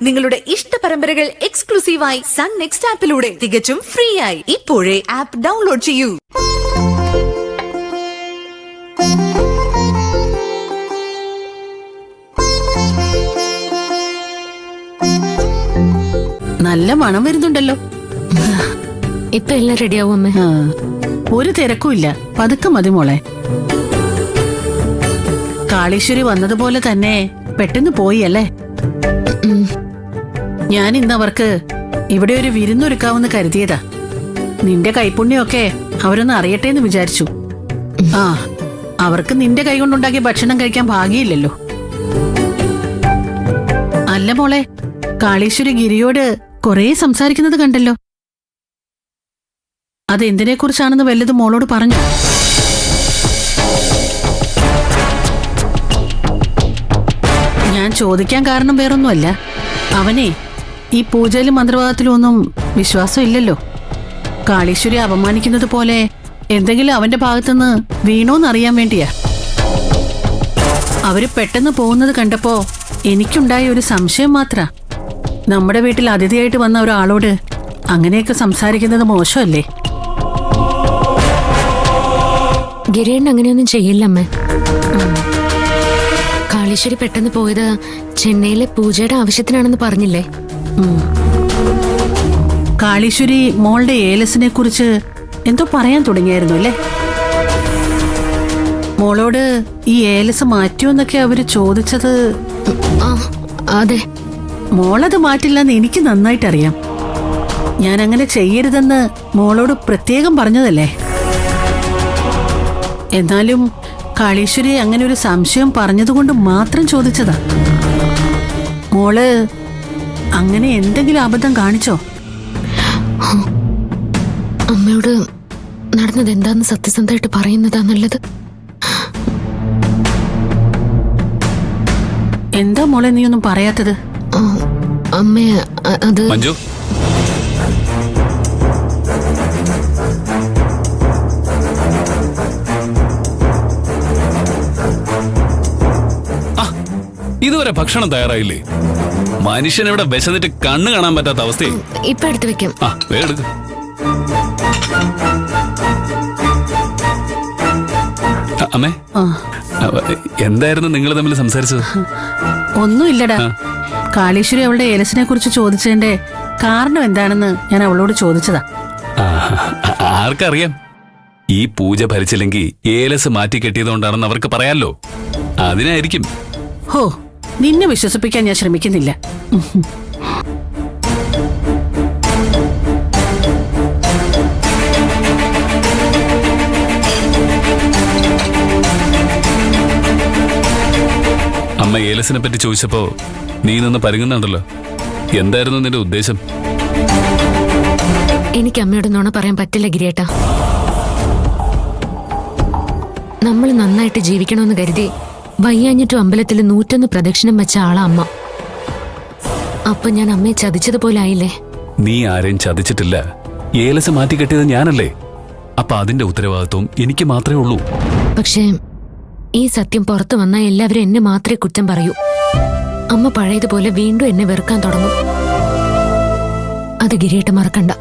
നിങ്ങളുടെ ഇഷ്ട പരമ്പരകൾ എക്സ്ക്ലൂസീവായി സൺ നെക്സ്റ്റ് ആപ്പിലൂടെ തികച്ചും ഫ്രീ ആയി ഇപ്പോഴേ ആപ്പ് ഡൗൺലോഡ് ചെയ്യൂ. നല്ല മണം വരുന്നുണ്ടല്ലോ. ഇപ്പൊ എല്ലാം റെഡിയാവും അമ്മേ. ഒരു തിരക്കുമില്ല, പതുക്കെ മതി മോളെ. കാളീശ്വരി വന്നതുപോലെ തന്നെ പെട്ടെന്ന് പോയി അല്ലേ? ഞാൻ ഇന്നവർക്ക് ഇവിടെ ഒരു വിരുന്നൊരുക്കാവെന്ന് കരുതിയതാ. നിന്റെ കൈപ്പുണ്യമൊക്കെ അവരൊന്ന് അറിയട്ടെ എന്ന് വിചാരിച്ചു. അവർക്ക് നിന്റെ കൈ കൊണ്ടുണ്ടാക്കിയ ഭക്ഷണം കഴിക്കാൻ ഭാഗ്യമില്ലല്ലോ. അല്ല മോളെ, കാളീശ്വരി ഗിരിയോട് കൊറേ സംസാരിക്കുന്നത് കണ്ടല്ലോ. അതെന്തിനെ കുറിച്ചാണെന്ന് വല്ലതും മോളോട് പറഞ്ഞു? ഞാൻ ചോദിക്കാൻ കാരണം വേറൊന്നുമല്ല, അവനെ ഈ പൂജയിലും മന്ത്രവാദത്തിലും ഒന്നും വിശ്വാസമില്ലല്ലോ. കാളീശ്വരി അപമാനിക്കുന്നത് പോലെ എന്തെങ്കിലും അവന്റെ ഭാഗത്തുനിന്ന് വീണോന്നറിയാൻ വേണ്ടിയാ. അവര് പെട്ടെന്ന് പോകുന്നത് കണ്ടപ്പോ എനിക്കുണ്ടായ ഒരു സംശയം മാത്ര. നമ്മുടെ വീട്ടിൽ അതിഥിയായിട്ട് വന്ന ഒരാളോട് അങ്ങനെയൊക്കെ സംസാരിക്കുന്നത് മോശമല്ലേ? ഗിരീൺ അങ്ങനെയൊന്നും ചെയ്യില്ല അമ്മേ. കാളീശ്വരി പെട്ടെന്ന് പോയത് ചെന്നൈയിലെ പൂജയുടെ ആവശ്യത്തിനാണെന്ന് പറഞ്ഞില്ലേ? കാളീശ്വരി മോളുടെ ഏലസിനെ കുറിച്ച് എന്തോ പറയാൻ തുടങ്ങിയായിരുന്നു അല്ലേ? മോളോട് ഈ ഏലസ് മാറ്റിയോന്നൊക്കെ അവര് ചോദിച്ചത്. അതെ, മോളത് മാറ്റില്ലെന്ന് എനിക്ക് നന്നായിട്ടറിയാം. ഞാൻ അങ്ങനെ ചെയ്യരുതെന്ന് മോളോട് പ്രത്യേകം പറഞ്ഞതല്ലേ. എന്നാലും കാളീശ്വരി അങ്ങനെ ഒരു സംശയം പറഞ്ഞതുകൊണ്ട് മാത്രം ചോദിച്ചതാ. മോള് അങ്ങനെ എന്തെങ്കിലും അബദ്ധം കാണിച്ചോ? അമ്മയോട് നടന്നത് എന്താന്ന് സത്യസന്ധമായിട്ട് പറയുന്നതാ നല്ലത്. എന്താ മോളെ നീ ഒന്നും പറയാത്തത്? അമ്മേ, അത് മഞ്ജു, ഇതുവരെ ഭക്ഷണം തയ്യാറായില്ലേ? മനുഷ്യൻ ഇവിടെ വിശന്നിട്ട് കണ്ണ് കാണാൻ പറ്റാത്ത അവസ്ഥയെ. ഇപ്പൊ എടുത്തു വെക്കാം. വേഗം. അമ്മേ, എന്തായിരുന്നു നിങ്ങൾ തമ്മിൽ സംസാരിച്ചത്? ഒന്നുമില്ലടാ. കാളീശ്വരി അവളുടെ ഏലസിനെ കുറിച്ച് ചോദിച്ചതിന്റെ കാരണം എന്താണെന്ന് ഞാൻ അവളോട് ചോദിച്ചതാ. ആർക്കറിയാം? ഈ പൂജ ഭരിച്ചില്ലെങ്കിൽ ഏലസ് മാറ്റി കെട്ടിയതുകൊണ്ടാണെന്ന് അവർക്ക് പറയാലോ. അതിനായിരിക്കും. ഹോ, നിന്നെ വിശ്വസിപ്പിക്കാൻ ഞാൻ ശ്രമിക്കുന്നില്ല. അമ്മ ഏലസിനെ പറ്റി ചോദിച്ചപ്പോ നീ നിന്ന് പരുങ്ങുന്നുണ്ടല്ലോ. എന്തായിരുന്നു നിന്റെ ഉദ്ദേശം? എനിക്ക് അമ്മയോട് നുണ പറയാൻ പറ്റില്ല ഗിരിയേട്ടാ. നമ്മൾ നന്നായിട്ട് ജീവിക്കണമെന്ന് കരുതി വയ്യാഞ്ഞിട്ടും അമ്പലത്തിൽ 101 പ്രദക്ഷിണം വെച്ച ആളാ അമ്മ. അപ്പൊ ഞാൻ അമ്മയെ ചതിച്ചതുപോലെ ആയില്ലേ? നീ ആരെയും ചതിച്ചിട്ടില്ല. ഏലസ് മാറ്റിക്കെട്ടിയത് ഞാനല്ലേ. അപ്പൊ അതിന്റെ ഉത്തരവാദിത്വം എനിക്ക് മാത്രമേ ഉള്ളൂ. പക്ഷേ ഈ സത്യം പുറത്തു വന്നാൽ എല്ലാവരും എന്നെ മാത്രമേ കുറ്റം പറയൂ. അമ്മ പഴയതുപോലെ വീണ്ടും എന്നെ വെറുക്കാൻ തുടങ്ങും. അത് ഗിരിയേട്ട മറക്കണ്ട.